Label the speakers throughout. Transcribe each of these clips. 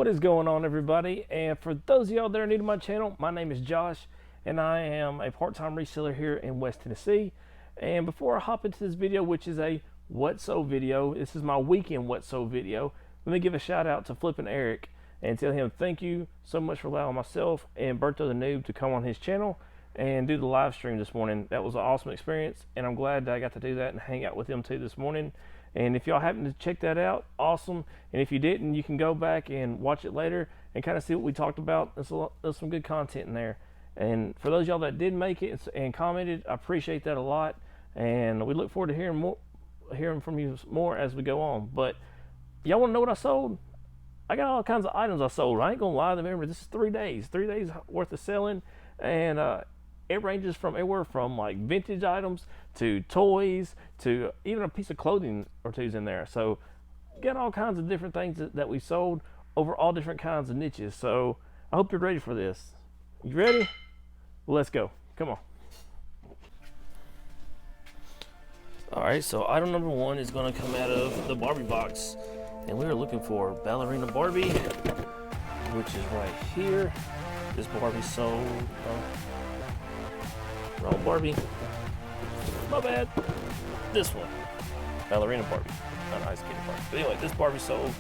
Speaker 1: What is going on, everybody? And for those of y'all that are new to my channel, my name is Josh and I am a part-time reseller here in West Tennessee. And before I hop into this video, which is a what so video, this is my weekend what so video, let me give a shout out to Flippin' Eric and tell him thank you so much for allowing myself and Berto the Noob to come on his channel and do the live stream this morning. That was an awesome experience, and I'm glad that I got to do that and hang out with him too this morning. And if y'all happen to check that out, awesome. And if you didn't, you can go back and watch it later and kind of see what we talked about. There's some good content in there. And for those of y'all that did make it and commented, I appreciate that a lot. And we look forward to hearing from you more as we go on. But y'all want to know what I sold? I got all kinds of items I sold. I ain't gonna lie. Remember, this is 3 days worth of selling, and it ranges from anywhere from like vintage items to toys to even a piece of clothing or two's in there. So got all kinds of different things that we sold over all different kinds of niches. So I hope you're ready for this. You ready? Well, let's go. Come on. All right, so item number 1 is going to come out of the Barbie box, and we are looking for Ballerina Barbie, which is right here. This Barbie sold. Wrong Barbie. My bad. This one. Ballerina Barbie. Not ice skating Barbie. But anyway, this Barbie sold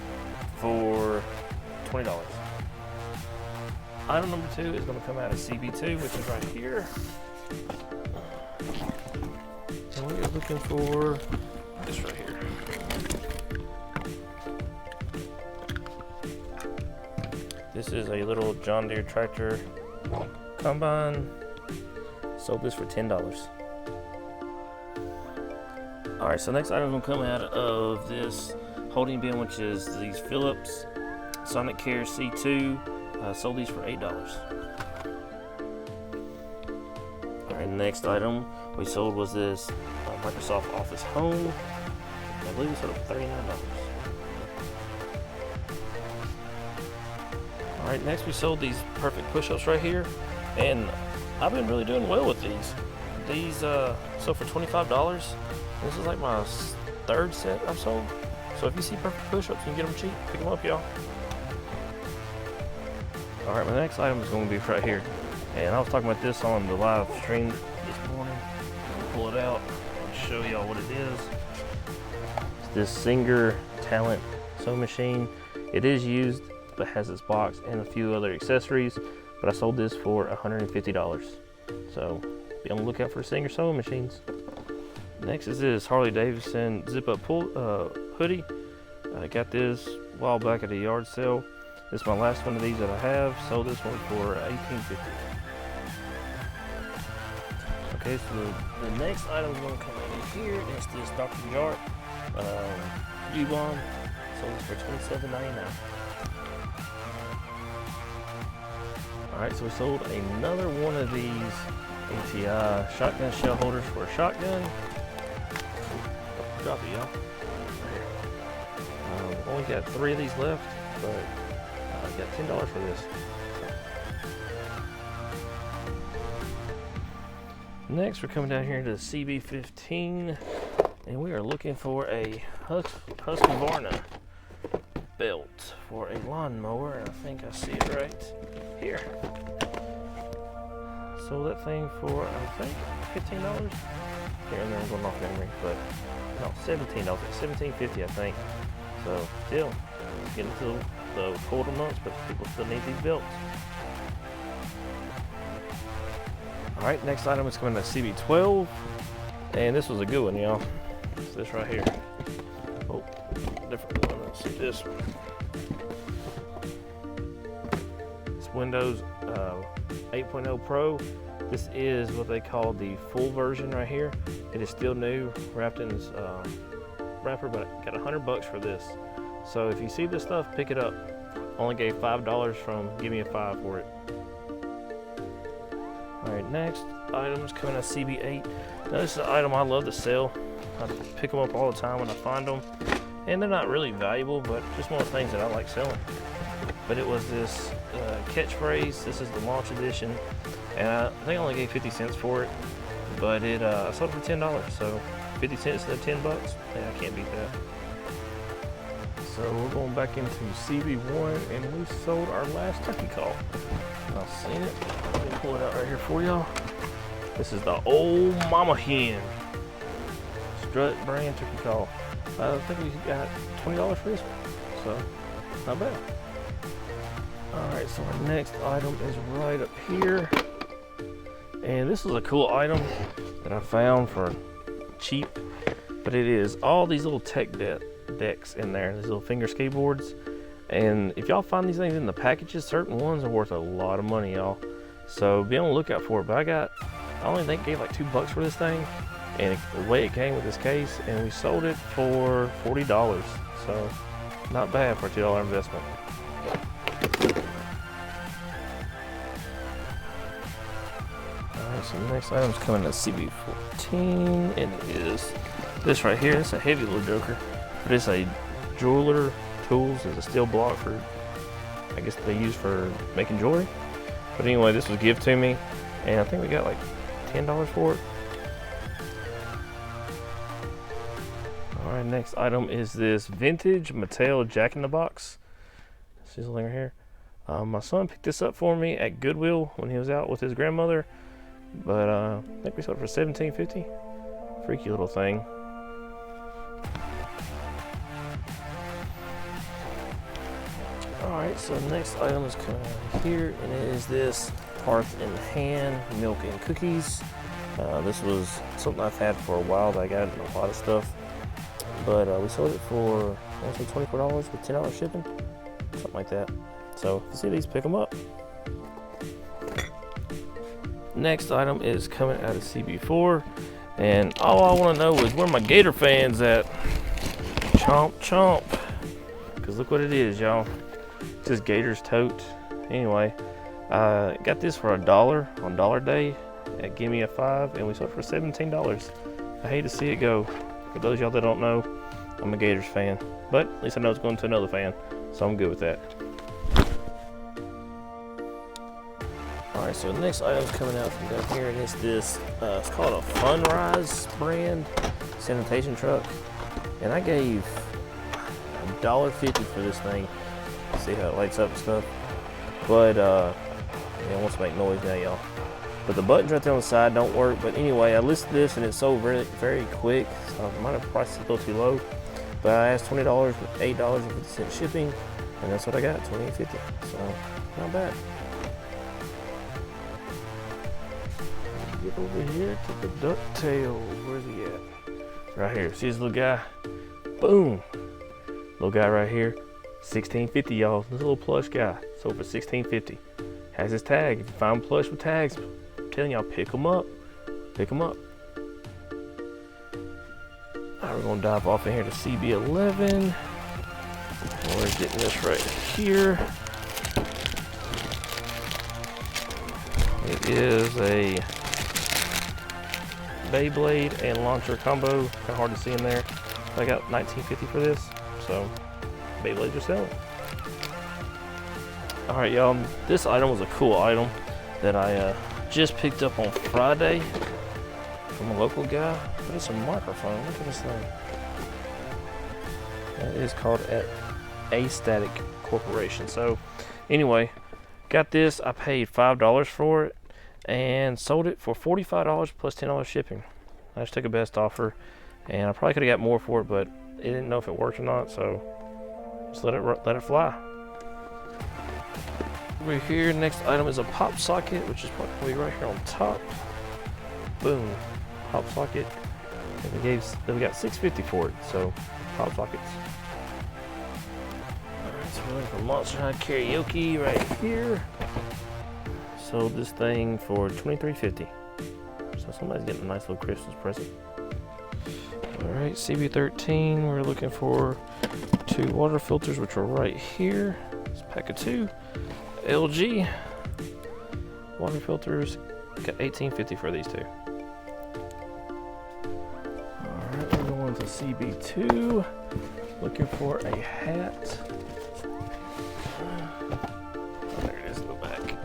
Speaker 1: for $20. Item number 2 is going to come out of CB2, which is right here. And we are looking for this right here. This is a little John Deere tractor combine. Sold this for $10. Alright, so next item will come out of this holding bin, which is these Phillips Sonicare C2. Sold these for $8. Alright, next item we sold was this Microsoft Office Home. I believe we sold it for $39. Alright, next we sold these perfect push-ups right here, and I've been really doing well with these. These sold for $25. This is like my 3rd set I've sold. So if you see perfect push-ups, you can get them cheap. Pick them up, y'all. Alright, my next item is going to be right here. And I was talking about this on the live stream this morning. I'll pull it out and show y'all what it is. It's this Singer Talent sewing machine. It is used, but has this box and a few other accessories. But I sold this for $150. So be on the lookout for Singer sewing machines. Next is this Harley Davidson zip up hoodie. I got this a while back at a yard sale. This is my last one of these that I have. Sold this one for $18.50. Okay, so the next item is going to come in here. It's this Dr. Yard U-Bomb. Sold this for $27.99. Alright, so we sold another one of these ATI shotgun shell holders for a shotgun. Drop it, y'all. Right here. Only got 3 of these left, but I got $10 for this. Next, we're coming down here to the CB15, and we are looking for a Husqvarna Belt for a lawnmower, and I think I see it right here. Sold that thing for, I think, $15. Here and there, I'm going off memory, but no, $17. $17.50, I think. So still, getting to the colder months, but people still need these belts. All right, next item is coming to CB12, and this was a good one, y'all. It's this right here. Oh, different one. Let's see this one. It's Windows 8.0 Pro. This is what they call the full version right here. It is still new, wrapped in this wrapper, but I got $100 for this. So if you see this stuff, pick it up. Only gave $5 from Give Me a 5 for it. All right, next item is coming out of CB8. Now this is an item I love to sell. I pick them up all the time when I find them, and they're not really valuable, but just one of the things that I like selling. But it was this catchphrase. This is the launch edition, and I think I only gave 50 cents for it, but I sold it for $10. So 50 cents instead of $10. Yeah, I can't beat that. So we're going back into CB1 and we sold our last turkey call. I've seen it. Let me pull it out right here for y'all. This is the old mama hen strut brand turkey call. I think we got $20 for this one, so not bad. Alright, so our next item is right up here. And this is a cool item that I found for cheap, but it is all these little tech decks in there, these little finger skateboards. And if y'all find these things in the packages, certain ones are worth a lot of money, y'all. So be on the lookout for it. But I only think gave like $2 for this thing, and the way it came with this case, and we sold it for $40. So not bad for a $2 investment. Alright, so the next item's coming to CB14, and it is this right here. It's a heavy little joker, but it's a jeweler tools. It's a steel block for, I guess they use for making jewelry. But anyway, this was given to me, and I think we got like $10 for it. Alright, next item is this vintage Mattel Jack-in-the-Box. See this thing right here? My son picked this up for me at Goodwill when he was out with his grandmother, but I think we sold it for $17.50. Freaky little thing. Alright, so the next item is coming out here, and it is this Hearth in Hand milk and cookies. This was something I've had for a while that I got in a lot of stuff, but we sold it for, I want to say $24 with $10 shipping, something like that. So if you see these, pick them up. Next item is coming out of CB4, and all I want to know is where my Gator fans at. Chomp chomp, because look what it is, y'all. This Gator Tote. Anyway, got this for $1 on Dollar Day at Gimme a 5, and we sold it for $17. I hate to see it go. For those of y'all that don't know, I'm a Gators fan, but at least I know it's going to another fan, so I'm good with that. Alright, so the next item's coming out from down here, and it's this, it's called a Funrise brand Sanitation Truck, and I gave $1.50 for this thing. See how it lights up and stuff, but it wants to make noise now, y'all. But the buttons right there on the side don't work. But anyway, I listed this and it sold very, very quick, so I might have priced it a little too low, but I asked $20 with $8.50 shipping, and that's what I got, $28.50. So not bad. Get over here to the ducktail. Where's he at? Right here. See this little guy? Boom. Little guy right here. $16.50, y'all. This little plush guy sold for $16.50. Has his tag. If you find plush with tags, I'm telling y'all, pick them up. Pick them up. Alright, we're gonna dive off in here to CB11. We're getting this right here. It is a Beyblade and launcher combo. Kind of hard to see in there. I got $19.50 for this, so Beyblades are selling. Alright, y'all, this item was a cool item that I just picked up on Friday from a local guy. But it's a microphone. Look at this thing. It is called A-Static Corporation. So anyway, got this. I paid $5 for it and sold it for $45 plus $10 shipping. I just took a best offer, and I probably could have got more for it, but I didn't know if it worked or not, so just let it fly. Over here, next item is a pop socket, which is probably right here on top. Boom, pop socket. And we got $6.50 for it, so pop sockets. Alright, so we're looking for Monster High Karaoke right here. Sold this thing for $23.50. So somebody's getting a nice little Christmas present. Alright, CB13, we're looking for 2 water filters, which are right here. It's a pack of 2. LG water filters, got $18.50 for these 2. Alright, we're going to CB2, looking for a hat. Oh, there it is in the back.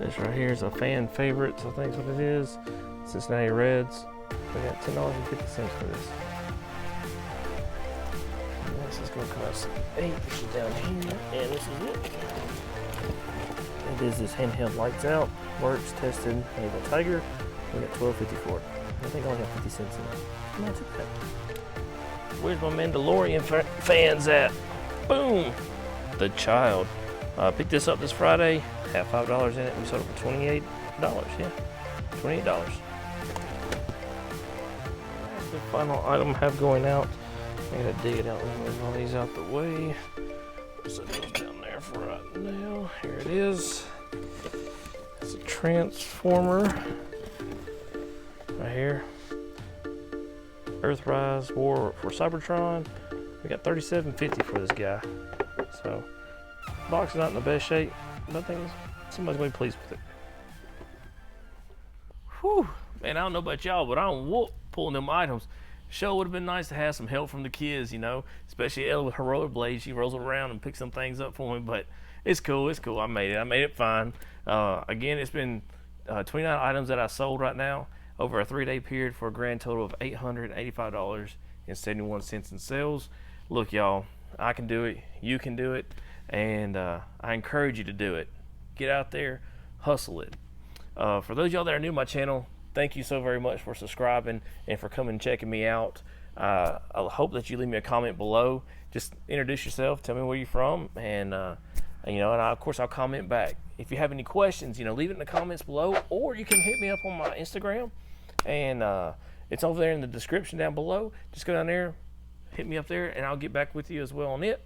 Speaker 1: This right here is a fan favorite, so I think that's what it is. Cincinnati Reds. We got $10.50 for this. And this is going to cost $8, which is down here, and this is it. It is this handheld lights out, works, tested, made by Tiger. We got $12.54. I think I only have 50 cents in it. Not too bad. Where's my Mandalorian fans at? Boom! The Child. Picked this up this Friday. Had $5 in it. We sold it for $28. Yeah, $28. That's the final item I have going out. I gotta dig it out and move all these out the way. Set those down there for right now. Here it is. It's a transformer right here. Earthrise War for Cybertron. We got $37.50 for this guy. So, box is not in the best shape, but I think somebody's gonna be pleased with it. Whew, man, I don't know about y'all, but I'm pulling them items. Sure would have been nice to have some help from the kids, you know, especially Ella with her rollerblades. She rolls around and picks some things up for me, but it's cool. It's cool. I made it fine. Again, it's been 29 items that I sold right now over a 3-day period for a grand total of $885.71 in sales. Look, y'all, I can do it. You can do it, and I encourage you to do it. Get out there, hustle it. For those of y'all that are new to my channel, thank you so very much for subscribing and for coming and checking me out. I hope that you leave me a comment below. Just introduce yourself, tell me where you're from, and you know, and of course I'll comment back. If you have any questions, you know, leave it in the comments below, or you can hit me up on my Instagram, and it's over there in the description down below. Just go down there, hit me up there, and I'll get back with you as well on it.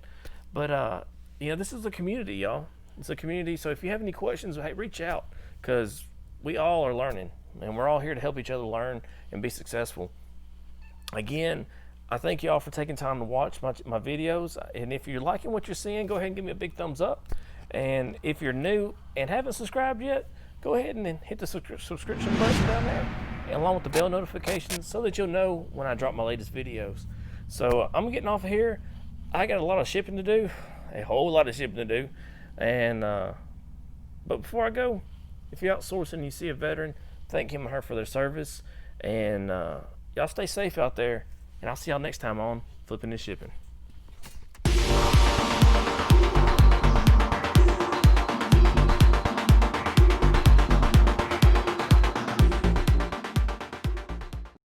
Speaker 1: But you know, this is a community, y'all. It's a community, so if you have any questions, hey, reach out, because we all are learning, and we're all here to help each other learn and be successful. Again, I thank y'all for taking time to watch my videos, and if you're liking what you're seeing, go ahead and give me a big thumbs up. And if you're new and haven't subscribed yet, go ahead and then hit the subscription button down there, and along with the bell notifications, so that you'll know when I drop my latest videos. So I'm getting off of here. I got a lot of shipping to do, a whole lot of shipping to do, and but before I go, if you're outsourcing and you see a veteran, thank him or her for their service, and y'all stay safe out there, and I'll see y'all next time on Flipping and Shipping.